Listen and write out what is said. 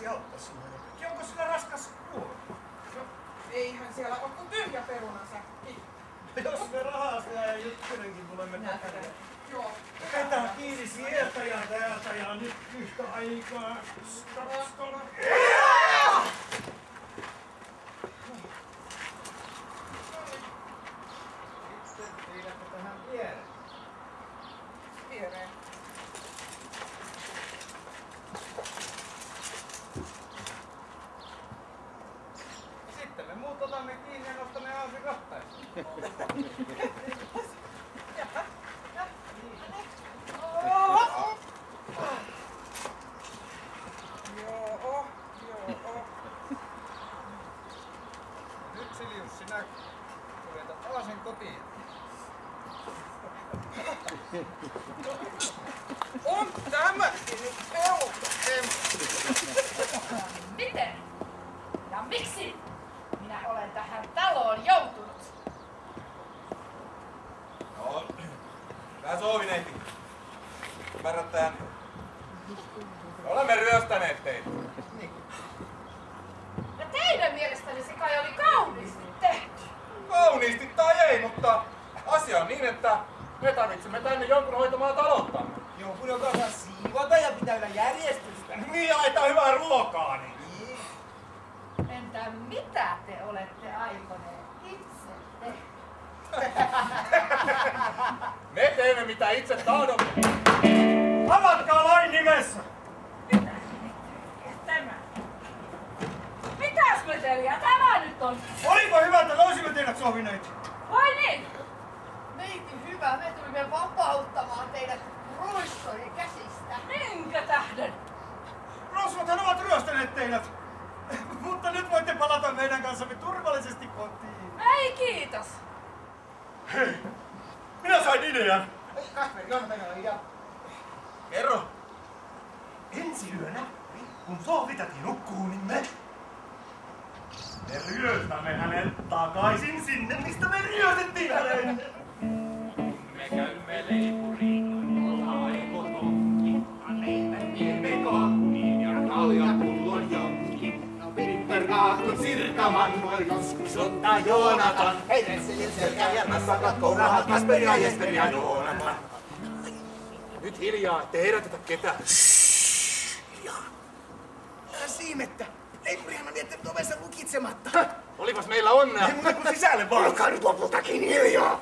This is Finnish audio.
pitäisi auttaa sinua jotenkin. Onko sillä raskas kuolla? No, eihän siellä ole kuin tyhjä perunasäkki. Jos me rahasta ja Jykkönenkin tulemme takana. Joo. Vetää kiinni sieltä ja täältä ja nyt yhtä aikaa. Sitten piilätte tähän viereen. Viereen. Sitten me muut otamme kiinni ja nostamme aasin rattaisiin. Joo. Nyt Silius, sinä kuljetat aasin kotiin. On tämäkin nyt pelko. Miten? Ja miksi minä olen tähän taloon joutunut? No, vähän soovineiti. Ymmärrätte? Me olemme ryöstäneet teitä. Ja teidän mielestänne se kai oli kauniisti tehty. Kauniisti tai ei, mutta asia on niin, että me tarvitsemme tänne jonkun hoitamaan talouttamme. Jonkun, joka osaa siivota ja pitää yllä järjestystä. Niin ja laittaa hyvää ruokaa, niin. Entä mitä te olette aikoneet itse tehdä? Me teemme mitä itse tahdomme. Avatkaa lain nimessä! Mitä tämä? Mitäs meteliä tämä nyt on? Oliko hyvä, että löysimme teidät sovineet? Vai niin? Neiti hyvä, me tulimme vapauttamaan teidät roissojen käsistä. Minkä tähden? Rosvothan ovat ryöstäneet teidät. Mutta nyt voitte palata meidän kanssamme turvallisesti kotiin. Ei kiitos. Hei! Minä sain idean! Kasperi, on meillä idea. Kerro. Ensi yönä, kun Sohvitäti nukkuu, niin me ryöstämme hänet takaisin sinne, mistä me ryöstettiin hänen! Me käymme leipuriin, laikotonkin, leivän viemme kahviin ja kaljapullon jonkin. No Pippergaakon Sirkaman voi joskus ottaa Joonatan. Hei Renselin selkää ja nassakatko rahat, Kasperi ja Jesperi ja Joonatan. Nyt hiljaa, ettei herätetä ketään. Siimettä! Leipurihan on jättänyt ovensa lukitsematta. Olipas meillä onnea. Ei muuta kuin sisälle vaan! Olkaa nyt lopultakin hiljaa!